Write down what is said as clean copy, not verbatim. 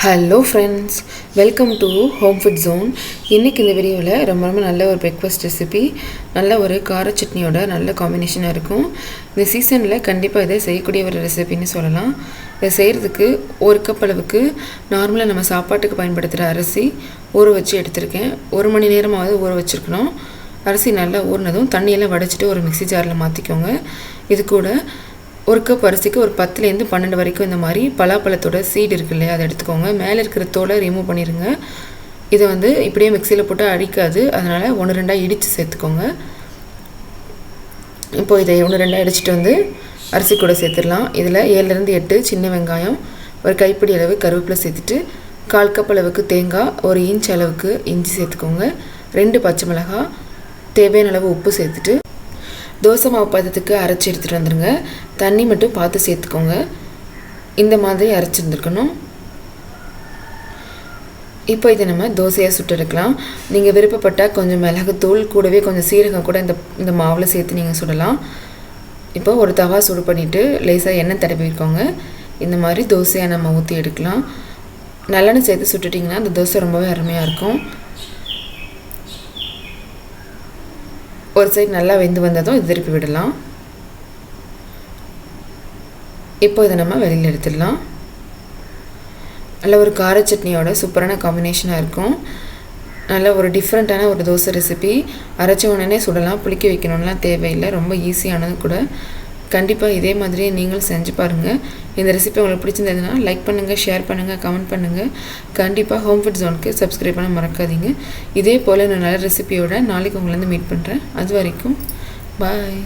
Hello friends, welcome to home food zone. இன்றைக்கி இந்த வீடியோவில் ரொம்ப நல்ல ஒரு பிரேக்ஃபாஸ்ட் ரெசிபி, நல்ல ஒரு கார சட்னியோட நல்ல காம்பினேஷனாக இருக்கும். இந்த சீசனில் கண்டிப்பாக இதை செய்யக்கூடிய ஒரு ரெசிபின்னு சொல்லலாம். இதை செய்கிறதுக்கு ஒரு கப் அளவுக்கு நார்மலாக நம்ம சாப்பாட்டுக்கு பயன்படுத்துகிற அரிசி ஊற வச்சு எடுத்திருக்கேன். 1 மணி நேரமாவது ஊற வச்சுருக்கணும். அரிசி நல்லா ஊறினதும் தண்ணியெல்லாம் வடைச்சிட்டு ஒரு மிக்ஸி ஜாரில் மாற்றிக்கோங்க. இது கூட ஒரு கப் அரிசிக்கு ஒரு 10லேருந்து 12 வரைக்கும் இந்த மாதிரி பலாப்பழத்தோட சீடு இருக்கு இல்லையா, அதை எடுத்துக்கோங்க. மேலே இருக்கிற தோலை ரிமூவ் பண்ணிடுங்க. இதை இப்படியே மிக்சியில் போட்டு அடிக்காது, அதனால் 1-2 இடித்து சேர்த்துக்கோங்க. இப்போ இதை 1-2 அடிச்சுட்டு அரிசி கூட சேர்த்துடலாம். இதில் 7-8 சின்ன வெங்காயம், ஒரு கைப்பிடி அளவு கருவேப்பிலை சேர்த்துட்டு 1/4 கப் அளவுக்கு தேங்காய், 1 இன்ச் அளவுக்கு இஞ்சி சேர்த்துக்கோங்க. 2 பச்சை மிளகாய், தேவையான அளவு உப்பு சேர்த்துட்டு தோசை மாவு பதத்துக்கு அரைச்சி எடுத்துகிட்டு வந்துடுங்க. தண்ணி மட்டும் பார்த்து சேர்த்துக்கோங்க. இந்த மாதிரி அரைச்சிருந்துருக்கணும். இப்போ இதை நம்ம தோசையாக சுட்டு எடுக்கலாம். நீங்கள் விருப்பப்பட்டால் கொஞ்சம் மிளகுத்தூள் கூடவே கொஞ்சம் சீரகம் கூட இந்த மாவில் சேர்த்து நீங்கள் சுடலாம். இப்போ ஒரு தவா சுடு பண்ணிவிட்டு லேசாக எண்ணெய் தடவிக்கோங்க. இந்த மாதிரி தோசையாக நம்ம ஊற்றி எடுக்கலாம். நல்லெண்ணெய் சேர்த்து சுட்டுட்டிங்கன்னா அந்த தோசை ரொம்பவே அருமையாக இருக்கும். ஒரு சைடு நல்லா வெந்து வந்ததும் இது திருப்பி விடலாம். இப்போ இதை நம்ம வெளியில் எடுத்துடலாம். நல்ல ஒரு கார சட்னியோட சூப்பரான காம்பினேஷனாக இருக்கும். நல்ல ஒரு டிஃப்ரெண்ட்டான ஒரு தோசை ரெசிபி. அரைச்ச உடனே சுடலாம், புளிக்க வைக்கணும்லாம் தேவையில்லை. ரொம்ப ஈஸியானது கூட. கண்டிப்பாக இதே மாதிரியே நீங்களும் செஞ்சு பாருங்கள். இந்த ரெசிபி உங்களுக்கு பிடிச்சிருந்ததுன்னா லைக் பண்ணுங்கள், ஷேர் பண்ணுங்கள், கமெண்ட் பண்ணுங்கள். கண்டிப்பாக ஹோம் ஃபுட் ஜோனுக்கு சப்ஸ்கிரைப் பண்ண மறக்காதீங்க. இதே போல் நான் நல்ல ரெசிபியோட நாளைக்கு உங்களை மீட் பண்ணுறேன். அது வரைக்கும் பாய்.